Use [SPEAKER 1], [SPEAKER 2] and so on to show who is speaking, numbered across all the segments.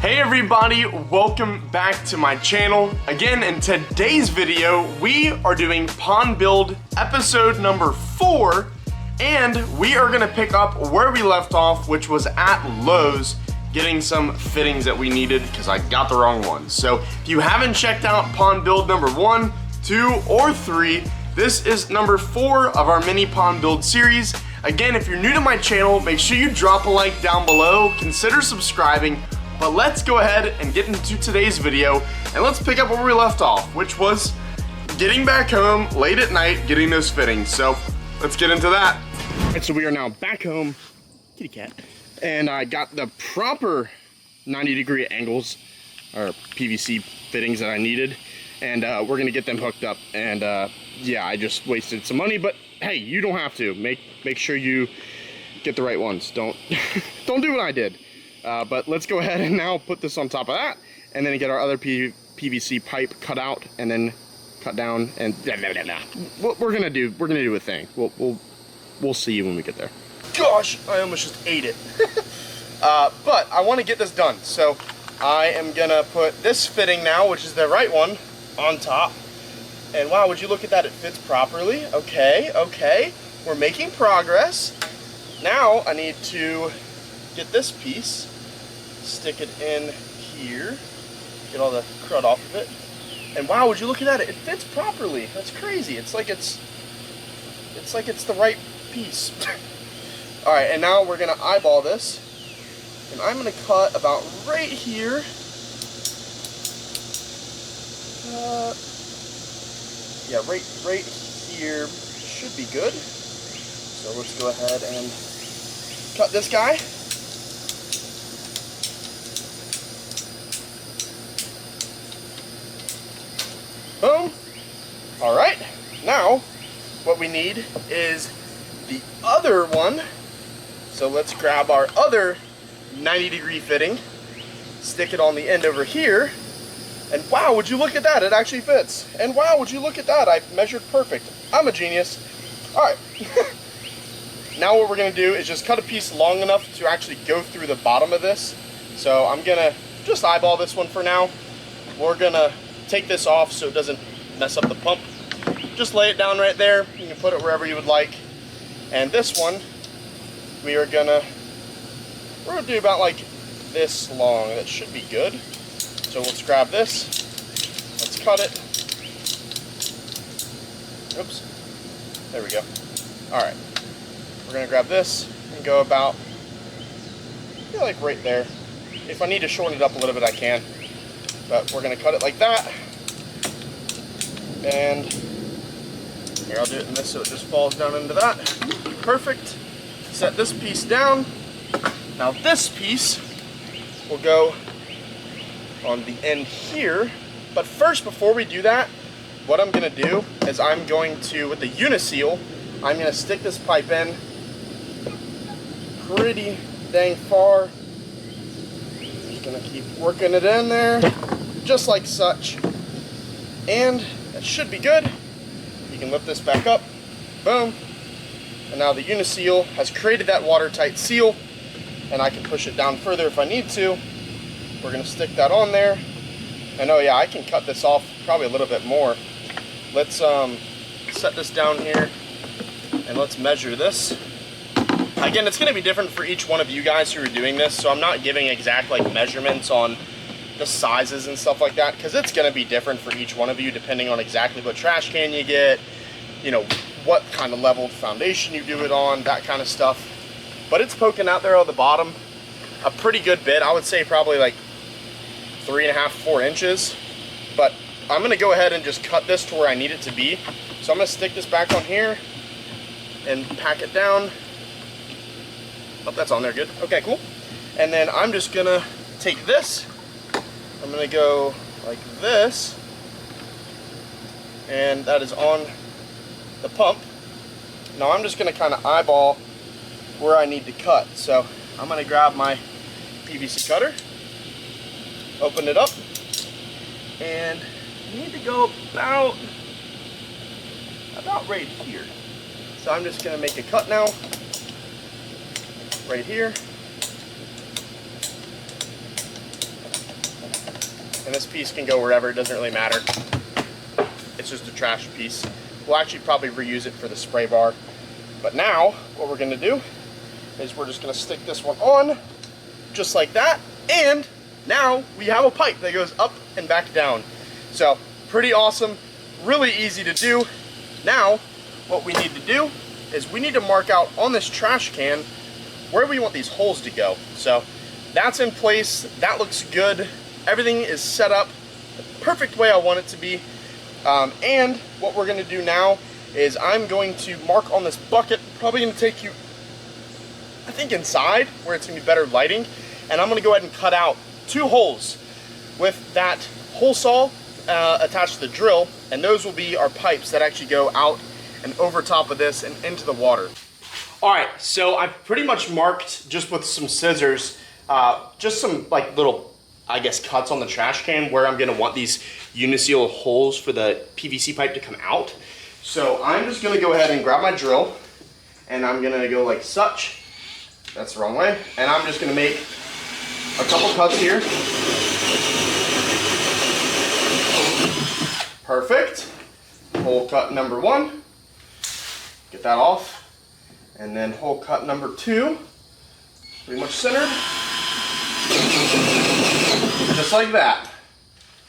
[SPEAKER 1] Hey everybody, welcome back to my channel. Again, in today's video, we are doing pond build episode number 4, and we are gonna pick up where we left off, which was at Lowe's, getting some fittings that we needed because I got the wrong ones. So if you haven't checked out pond build number 1, 2, or 3, this is number 4 of our mini pond build series. Again, if you're new to my channel, make sure you drop a like down below, consider subscribing. But let's go ahead and get into today's video, and let's pick up where we left off, which was getting back home late at night, getting those fittings. So let's get into that. All right, so we are now back home, kitty cat, and I got the proper 90-degree angles, or PVC fittings that I needed, and we're gonna get them hooked up. And yeah, I just wasted some money, but hey, you don't have to. Make sure you get the right ones. Don't do what I did. But let's go ahead and now put this on top of that, and then get our other PVC pipe cut out, and then cut down, and what we're gonna do a thing. We'll see when we get there. Gosh, I almost just ate it. But I want to get this done, so I am gonna put this fitting now, which is the right one, on top. And wow, would you look at that? It fits properly. Okay, we're making progress. Now I need to get this piece, stick it in here, get all the crud off of it, and wow, would you look at that? It fits properly. That's crazy. It's like it's the right piece. All right, and now we're gonna eyeball this, and I'm gonna cut about right here. Yeah, right here should be good. So let's go ahead and cut this guy. Boom. All right, now what we need is the other one. So let's grab our other 90-degree fitting, stick it on the end over here, and wow, would you look at that? It actually fits. And wow, would you look at that? I measured perfect. I'm a genius. All right. Now what we're gonna do is just cut a piece long enough to actually go through the bottom of this. So I'm gonna just eyeball this one for now. We're gonna take this off so it doesn't mess up the pump. Just lay it down right there. You can put it wherever you would like. And this one, we're gonna do about like this long. That should be good. So let's grab this. Let's cut it. Oops. There we go. All right. We're gonna grab this and go about, like right there. If I need to shorten it up a little bit, I can. But we're gonna cut it like that. And here, I'll do it in this so it just falls down into that. Perfect. Set this piece down. Now this piece will go on the end here. But first, before we do that, what I'm gonna do is I'm going to, with the Uniseal, I'm gonna stick this pipe in pretty dang far. Just gonna keep working it in there, just like such. And that should be good. You can lift this back up, boom. And now the Uniseal has created that watertight seal, and I can push it down further if I need to. We're gonna stick that on there. And oh yeah, I can cut this off probably a little bit more. Let's set this down here, and let's measure this. Again, it's going to be different for each one of you guys who are doing this, so I'm not giving exact like measurements on the sizes and stuff like that, because it's going to be different for each one of you depending on exactly what trash can you get, you know, what kind of leveled foundation you do it on, that kind of stuff. But it's poking out there on the bottom a pretty good bit. I would say probably like 3.5 to 4 inches. But I'm going to go ahead and just cut this to where I need it to be. So I'm going to stick this back on here and pack it down. Oh, that's on there, good. Okay, cool. And then I'm just gonna take this, I'm gonna go like this, and that is on the pump. Now I'm just gonna kind of eyeball where I need to cut. So I'm gonna grab my PVC cutter, open it up, and you need to go about right here. So I'm just gonna make a cut now. right here. And this piece can go wherever, it doesn't really matter. It's just a trash piece. We'll actually probably reuse it for the spray bar. But now, what we're gonna do is we're just gonna stick this one on, just like that, and now we have a pipe that goes up and back down. So, pretty awesome, really easy to do. Now, what we need to do is we need to mark out on this trash can where we want these holes to go. So, that's in place, that looks good. Everything is set up the perfect way I want it to be. And what we're gonna do now is I'm going to mark on this bucket, probably gonna take you, I think, inside where it's gonna be better lighting. And I'm gonna go ahead and cut out 2 holes with that hole saw attached to the drill. And those will be our pipes that actually go out and over top of this and into the water. All right, so I've pretty much marked just with some scissors, just some like little, I guess, cuts on the trash can where I'm gonna want these uniseal holes for the PVC pipe to come out. So I'm just gonna go ahead and grab my drill and I'm gonna go like such. That's the wrong way. And I'm just gonna make a couple cuts here. Perfect. Hole cut number 1. Get that off. And then hole cut number 2. Pretty much centered. Just like that.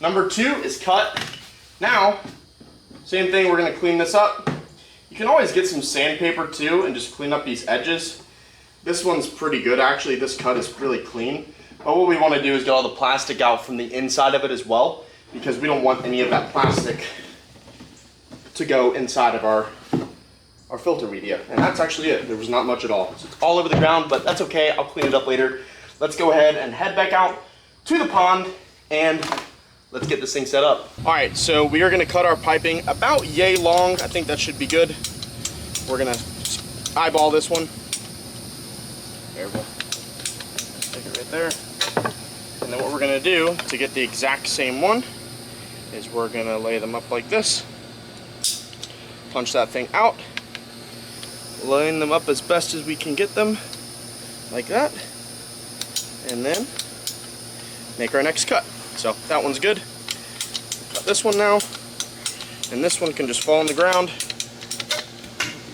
[SPEAKER 1] Number 2 is cut. Now, same thing, we're gonna clean this up. You can always get some sandpaper too and just clean up these edges. This one's pretty good actually, this cut is really clean. But what we wanna do is get all the plastic out from the inside of it as well, because we don't want any of that plastic to go inside of our filter media. And that's actually it, there was not much at all. So it's all over the ground, but that's okay, I'll clean it up later. Let's go ahead and head back out to the pond and let's get this thing set up. All right, so we are gonna cut our piping about yay long. I think that should be good. We're gonna eyeball this one. There we go. Stick it right there. And then what we're gonna do to get the exact same one is we're gonna lay them up like this. Punch that thing out. Line them up as best as we can get them, like that. And then make our next cut. So that one's good. Cut this one now, and this one can just fall on the ground.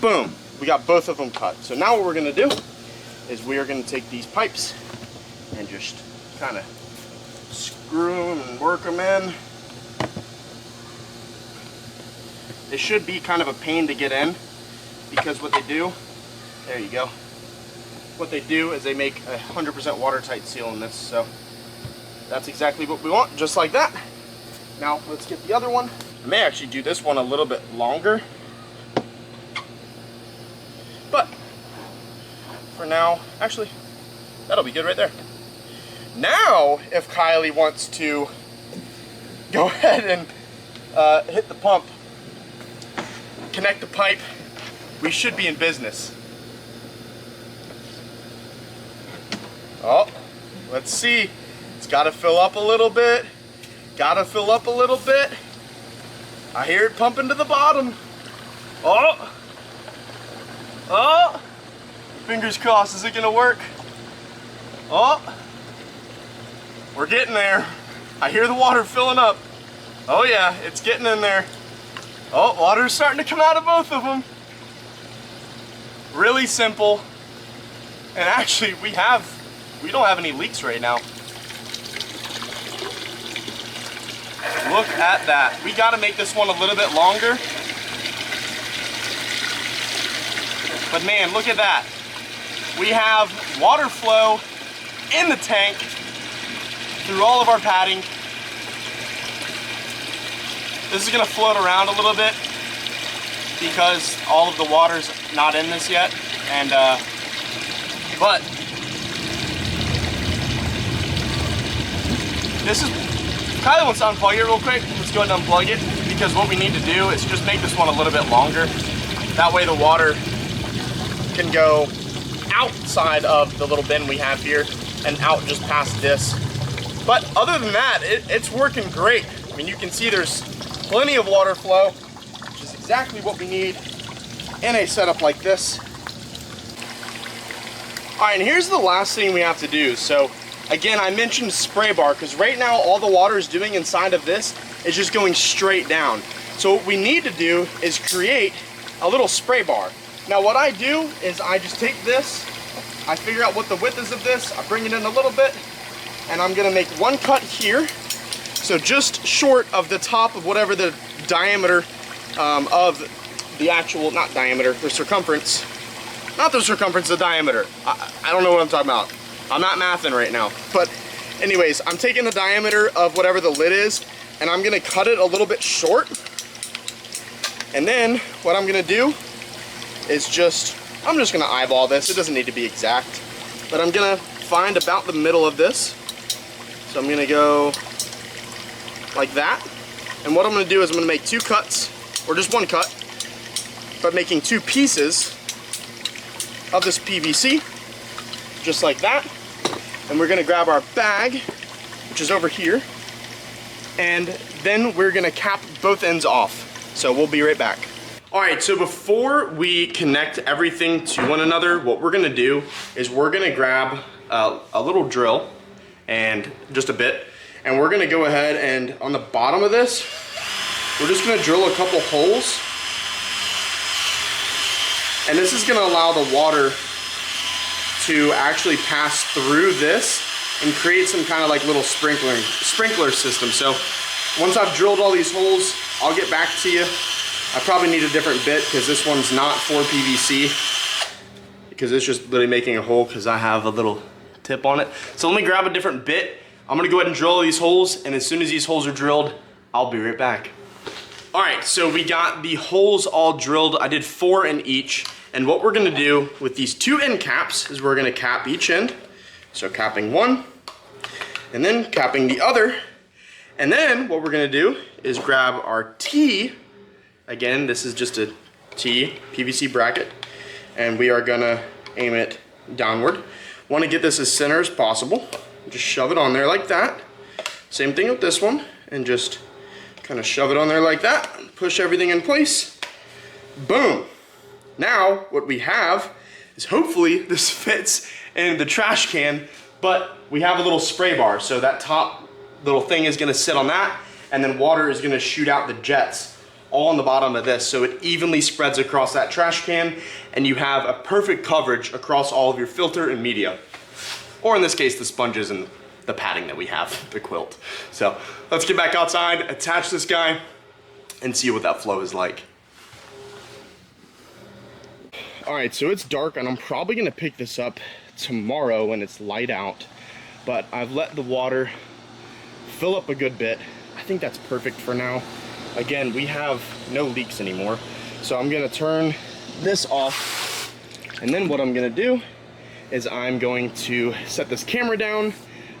[SPEAKER 1] Boom, we got both of them cut. So now what we're gonna do is we are gonna take these pipes and just kind of screw them and work them in. It should be kind of a pain to get in because what they do, there you go. What they do is they make a 100% watertight seal in this. So that's exactly what we want, just like that. Now let's get the other one. I may actually do this one a little bit longer, but for now, actually, that'll be good right there. Now, if Kylie wants to go ahead and hit the pump, connect the pipe, we should be in business. Oh, let's see. It's got to fill up a little bit. Got to fill up a little bit. I hear it pumping to the bottom. Oh. Oh. Fingers crossed. Is it going to work? Oh. We're getting there. I hear the water filling up. Oh yeah, it's getting in there. Oh, water's starting to come out of both of them. Really simple. And actually, we don't have any leaks right now. Look at that. We got to make this one a little bit longer. But man, look at that. We have water flow in the tank through all of our padding. This is going to float around a little bit because all of the water's not in this yet. And but this is, Kylie wants to unplug it real quick. Let's go ahead and unplug it, because what we need to do is just make this one a little bit longer. That way the water can go outside of the little bin we have here and out just past this. But other than that, it's working great. I mean, you can see there's plenty of water flow, which is exactly what we need in a setup like this. All right, and here's the last thing we have to do. So Again, I mentioned spray bar because right now all the water is doing inside of this is just going straight down. So what we need to do is create a little spray bar. Now what I do is I just take this, I figure out what the width is of this, I bring it in a little bit, and I'm gonna make one cut here. So just short of the top of whatever the diameter of the actual, not diameter, the circumference. Not the circumference, the diameter. I don't know what I'm talking about. I'm not mathing right now. But anyways, I'm taking the diameter of whatever the lid is, and I'm gonna cut it a little bit short. And then what I'm gonna do is I'm just gonna eyeball this. It doesn't need to be exact, but I'm gonna find about the middle of this. So I'm gonna go like that. And what I'm gonna do is I'm gonna make two cuts, or just one cut, but making two pieces of this PVC, just like that. And we're gonna grab our bag, which is over here, and then we're gonna cap both ends off. So we'll be right back. All right, so before we connect everything to one another, what we're gonna do is we're gonna grab a little drill and just a bit, and we're gonna go ahead and on the bottom of this, we're just gonna drill a couple holes. And this is gonna allow the water to actually pass through this and create some kind of like little sprinkler system. So once I've drilled all these holes, I'll get back to you. I probably need a different bit because this one's not for PVC, because it's just literally making a hole because I have a little tip on it. So let me grab a different bit. I'm gonna go ahead and drill these holes, and as soon as these holes are drilled, I'll be right back. All right, so we got the holes all drilled. I did 4 in each. And what we're gonna do with these 2 end caps is we're gonna cap each end. So capping one, and then capping the other. And then what we're gonna do is grab our T. Again, this is just a T PVC bracket. And we are gonna aim it downward. Wanna get this as center as possible. Just shove it on there like that. Same thing with this one. And just kind of shove it on there like that. Push everything in place. Boom. Now, what we have is hopefully this fits in the trash can, but we have a little spray bar. So that top little thing is gonna sit on that, and then water is gonna shoot out the jets all on the bottom of this. So it evenly spreads across that trash can, and you have a perfect coverage across all of your filter and media. Or in this case, the sponges and the padding that we have, the quilt. So let's get back outside, attach this guy, and see what that flow is like. All right, so it's dark, and I'm probably gonna pick this up tomorrow when it's light out, but I've let the water fill up a good bit. I think that's perfect for now. Again, we have no leaks anymore, so I'm gonna turn this off, and then what I'm gonna do is I'm going to set this camera down.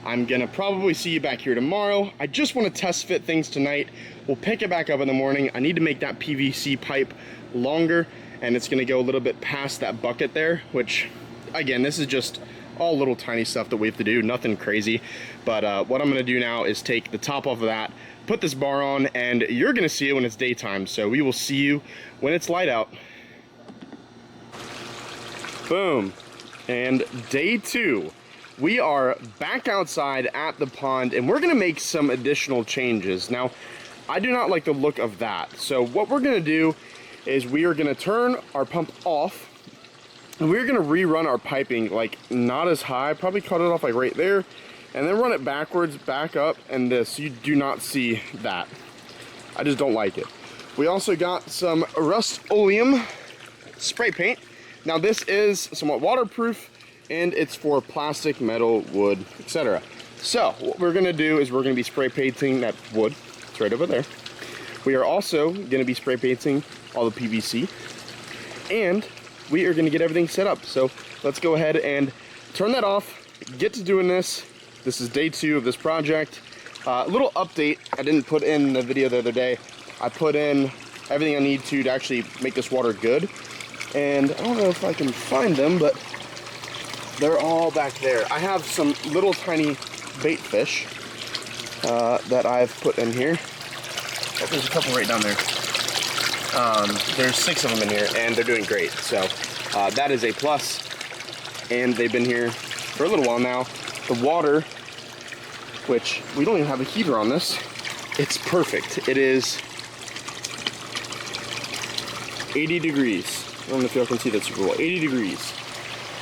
[SPEAKER 1] I'm gonna probably see you back here tomorrow. I just wanna test fit things tonight. We'll pick it back up in the morning. I need to make that PVC pipe longer, and it's gonna go a little bit past that bucket there, which again, this is just all little tiny stuff that we have to do, nothing crazy. But what I'm gonna do now is take the top off of that, put this bar on, and you're gonna see it when it's daytime. So we will see you when it's light out. Boom. And day 2. We are back outside at the pond, and we're gonna make some additional changes. Now, I do not like the look of that. So what we're gonna do is we are gonna turn our pump off, and we're gonna rerun our piping, like not as high, probably cut it off like right there, and then run it backwards, back up, and this. You do not see that. I just don't like it. We also got some Rust-Oleum spray paint. Now this is somewhat waterproof, and it's for plastic, metal, wood, etc. So what we're gonna do is we're gonna be spray painting that wood. It's right over there. We are also gonna be spray painting all the PVC, and we are gonna get everything set up. So let's go ahead and turn that off, get to doing this. This is day 2 of this project. A little update I didn't put in the video the other day. I put in everything I need to actually make this water good. And I don't know if I can find them, but they're all back there. I have some little tiny bait fish that I've put in here. Oh, there's a couple right down there. There's 6 of them in here, and they're doing great. So that is a plus. And they've been here for a little while now. The water which we don't even have a heater on this. It's perfect. It is 80 degrees. I don't know if y'all can see that super well. 80 degrees.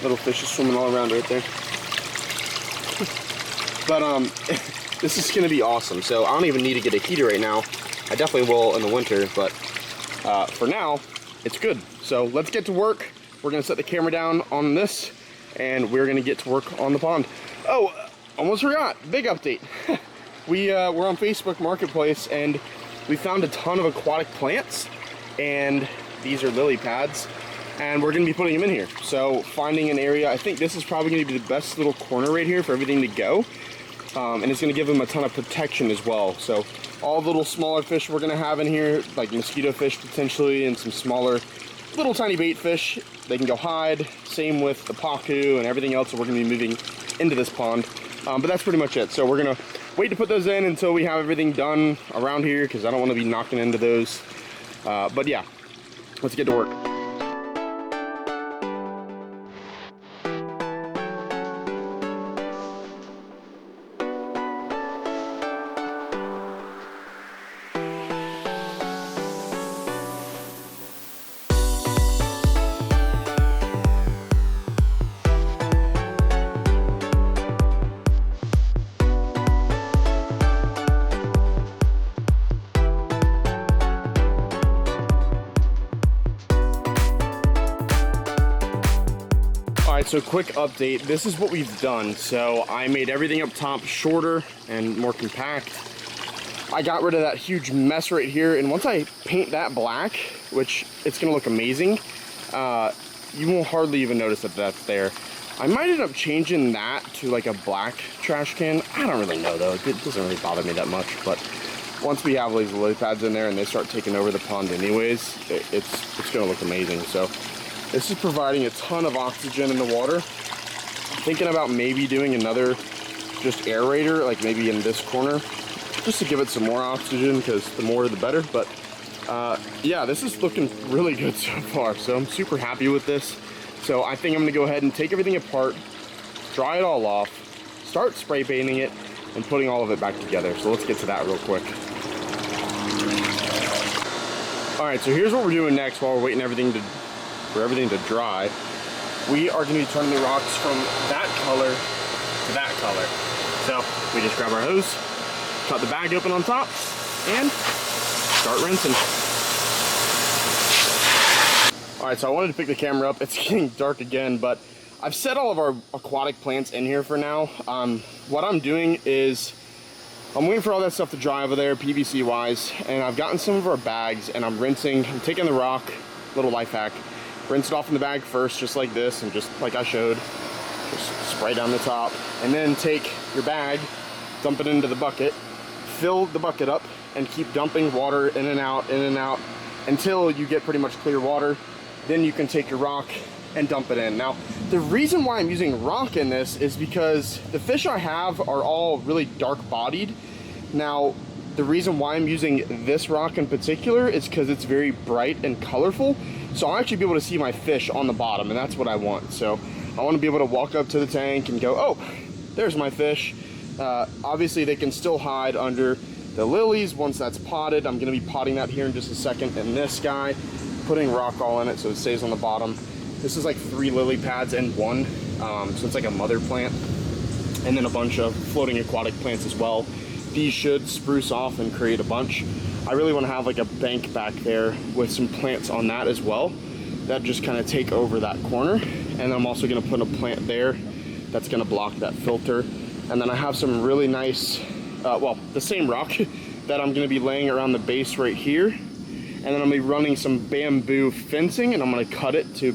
[SPEAKER 1] Little fish is swimming all around right there. But this is gonna be awesome. So I don't even need to get a heater right now. I definitely will in the winter, but for now, it's good. So let's get to work. We're gonna set the camera down on this, and we're gonna get to work on the pond. Oh, almost forgot, big update. We're on Facebook Marketplace, and we found a ton of aquatic plants, and these are lily pads, and we're gonna be putting them in here. So finding an area, I think this is probably gonna be the best little corner right here for everything to go. And it's gonna give them a ton of protection as well. So all the little smaller fish we're gonna have in here, like mosquito fish potentially, and some smaller little tiny bait fish, they can go hide. Same with the pacu and everything else that we're gonna be moving into this pond. But that's pretty much it. So we're gonna wait to put those in until we have everything done around here, because I don't wanna be knocking into those. But yeah, let's get to work. So quick update, this is what we've done. So I made everything up top shorter and more compact. I got rid of that huge mess right here, and once I paint that black, which it's gonna look amazing, you won't hardly even notice that that's there. I might end up changing that to like a black trash can. I don't really know though, it doesn't really bother me that much, but once we have these lily pads in there and they start taking over the pond anyways, it's gonna look amazing. So this is providing a ton of oxygen in the water. I'm thinking about maybe doing another just aerator, like maybe in this corner, just to give it some more oxygen, because the more the better. But yeah, this is looking really good so far. So I'm super happy with this. So I think I'm gonna go ahead and take everything apart, dry it all off, start spray painting it, and putting all of it back together. So let's get to that real quick. All right, so here's what we're doing next while we're waiting for everything to dry. We are going to be turning the rocks from that color to that color. So we just grab our hose, cut the bag open on top, and start rinsing. All right, so I wanted to pick the camera up. It's getting dark again, but I've set all of our aquatic plants in here for now. What I'm doing is I'm waiting for all that stuff to dry over there, PVC wise, and I've gotten some of our bags, and I'm taking the rock, little life hack, rinse it off in the bag first, just like this, and just like I showed, just spray down the top, and then take your bag, dump it into the bucket, fill the bucket up, and keep dumping water in and out until you get pretty much clear water. Then you can take your rock and dump it in. Now, the reason why I'm using rock in this is because the fish I have are all really dark bodied. Now, the reason why I'm using this rock in particular is because it's very bright and colorful. So I'll actually be able to see my fish on the bottom, and that's what I want. So I want to be able to walk up to the tank and go, oh, there's my fish. Obviously, they can still hide under the lilies once that's potted. I'm going to be potting that here in just a second. And this guy, putting rock all in it so it stays on the bottom. This is like 3 lily pads in one. So it's like a mother plant. And then a bunch of floating aquatic plants as well. These should spruce off and create a bunch. I really want to have like a bank back there with some plants on that as well, that just kind of take over that corner. And I'm also going to put a plant there that's going to block that filter. And then I have some really nice, well, the same rock that I'm going to be laying around the base right here. And then I'm going to be running some bamboo fencing, and I'm going to cut it to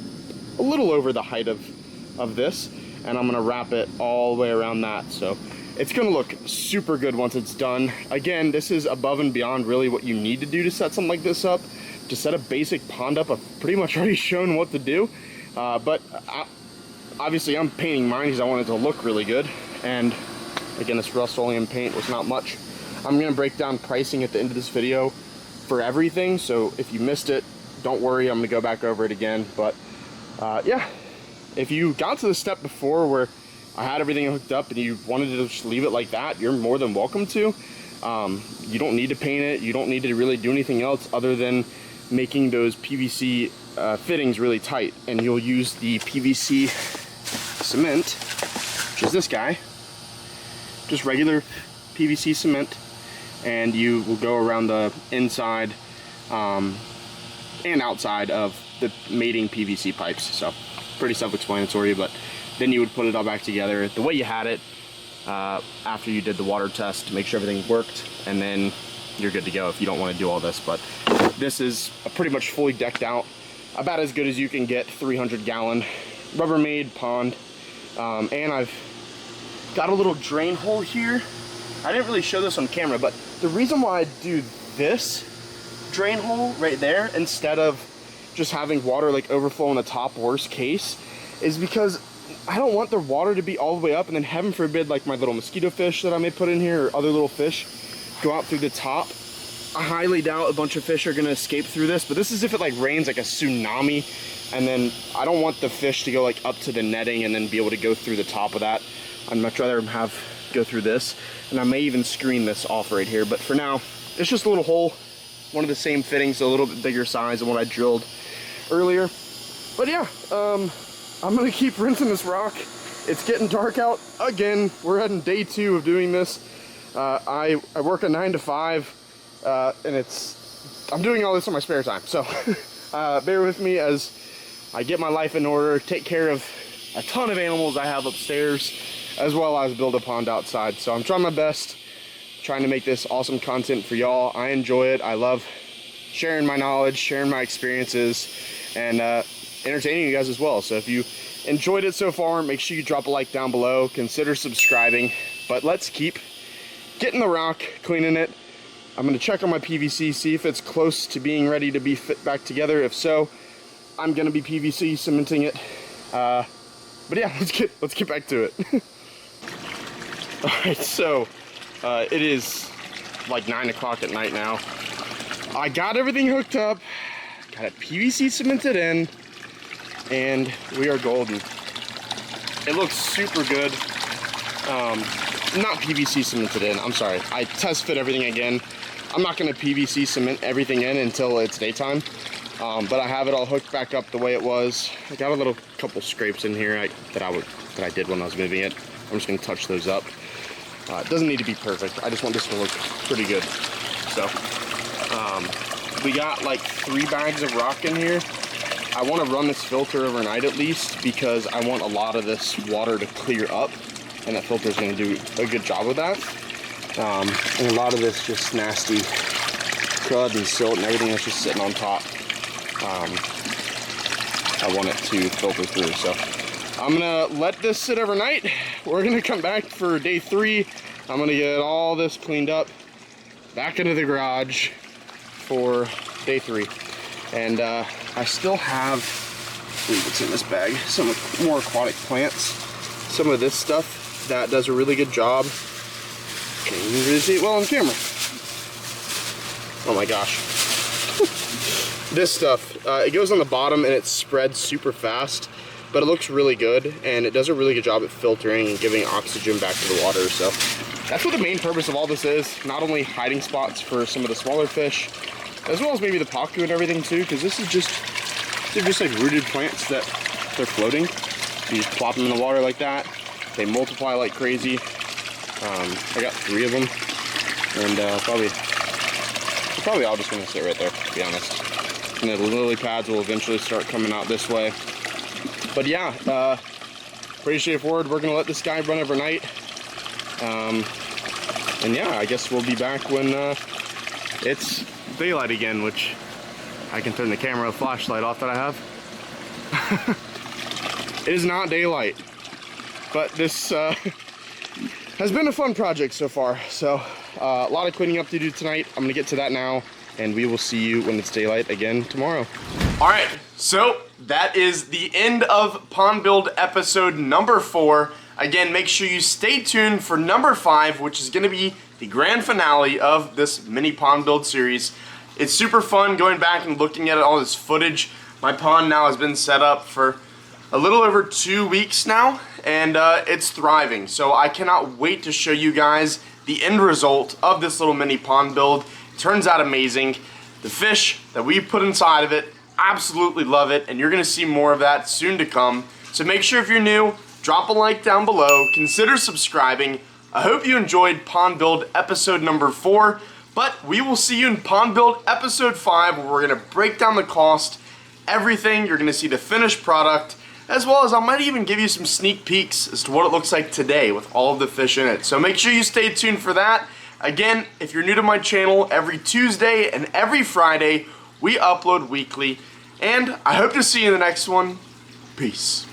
[SPEAKER 1] a little over the height of this. And I'm going to wrap it all the way around that. So it's going to look super good once it's done. Again, this is above and beyond really what you need to do to set something like this up. To set a basic pond up, I've pretty much already shown what to do. But obviously I'm painting mine because I want it to look really good. And again, this Rust-Oleum paint was not much. I'm going to break down pricing at the end of this video for everything. So if you missed it, don't worry, I'm going to go back over it again. But yeah, if you got to the step before where I had everything hooked up and you wanted to just leave it like that, you're more than welcome to. You don't need to paint it. You don't need to really do anything else other than making those PVC fittings really tight. And you'll use the PVC cement, which is this guy, just regular PVC cement, and you will go around the inside and outside of the mating PVC pipes. So pretty self-explanatory, but then you would put it all back together the way you had it after you did the water test to make sure everything worked, and then you're good to go if you don't want to do all this. But this is a pretty much fully decked out, about as good as you can get 300-gallon Rubbermaid pond. And I've got a little drain hole here. I didn't really show this on camera, but the reason why I do this drain hole right there instead of just having water like overflow in the top, worst case, is because I don't want the water to be all the way up and then heaven forbid like my little mosquito fish that I may put in here or other little fish go out through the top. I highly doubt a bunch of fish are gonna escape through this, but this is if it like rains like a tsunami, and then I don't want the fish to go like up to the netting and then be able to go through the top of that. I'd much rather have go through this, and I may even screen this off right here, but for now it's just a little hole, one of the same fittings, a little bit bigger size than what I drilled earlier. But yeah, I'm gonna keep rinsing this rock. It's getting dark out again. We're heading day 2 of doing this. I work a 9 to 5, and I'm doing all this in my spare time. So bear with me as I get my life in order, take care of a ton of animals I have upstairs, as well as build a pond outside. So I'm trying my best, trying to make this awesome content for y'all. I enjoy it. I love sharing my knowledge, sharing my experiences, and entertaining you guys as well. So if you enjoyed it so far, make sure you drop a like down below, consider subscribing. But let's keep getting the rock, cleaning it. I'm gonna check on my PVC, see if it's close to being ready to be fit back together. If so, I'm gonna be PVC cementing it. But yeah, let's get back to it. All right, so it is like 9 o'clock at night now. I got everything hooked up, got it PVC cemented in, and we are golden. It looks super good. Not PVC cemented in, I'm sorry. I test fit everything again. I'm not gonna PVC cement everything in until it's daytime. But I have it all hooked back up the way it was. I got a couple scrapes in here that I did when I was moving it. I'm just gonna touch those up. It doesn't need to be perfect. I just want this to look pretty good. So, we got like 3 bags of rock in here. I want to run this filter overnight at least because I want a lot of this water to clear up, and that filter is going to do a good job with that. And a lot of this just nasty crud and silt and everything that's just sitting on top. I want it to filter through. So I'm gonna let this sit overnight. We're gonna come back for day 3. I'm gonna get all this cleaned up, back into the garage for day 3. And I still have, I believe it's in this bag, some more aquatic plants. Some of this stuff that does a really good job. Can't even really see it well on camera. Oh my gosh. This stuff, it goes on the bottom and it spreads super fast, but it looks really good, and it does a really good job at filtering and giving oxygen back to the water. So that's what the main purpose of all this is. Not only hiding spots for some of the smaller fish, as well as maybe the pacu and everything too, because this is they're just like rooted plants that they're floating. You just plop them in the water like that. They multiply like crazy. I got 3 of them, and probably all just gonna sit right there, to be honest. And the lily pads will eventually start coming out this way. But yeah, pretty straightforward. We're gonna let this guy run overnight. And yeah, I guess we'll be back when it's daylight again, which I can turn the camera flashlight off that I have. It is not daylight, but this has been a fun project so far. So a lot of cleaning up to do tonight. I'm gonna get to that now, and we will see you when it's daylight again tomorrow. All right, so that is the end of pond build episode number 4. Again, make sure you stay tuned for number 5, which is gonna be the grand finale of this mini pond build series. It's super fun going back and looking at all this footage. My pond now has been set up for a little over 2 weeks now, and it's thriving. So I cannot wait to show you guys the end result of this little mini pond build. It turns out amazing. The fish that we put inside of it absolutely love it, and you're gonna see more of that soon to come. So make sure if you're new, drop a like down below, consider subscribing. I hope you enjoyed pond build episode number 4, but we will see you in pond build episode 5, where we're gonna break down the cost, everything. You're gonna see the finished product, as well as I might even give you some sneak peeks as to what it looks like today with all of the fish in it. So make sure you stay tuned for that. Again, if you're new to my channel, every Tuesday and every Friday, we upload weekly. And I hope to see you in the next one. Peace.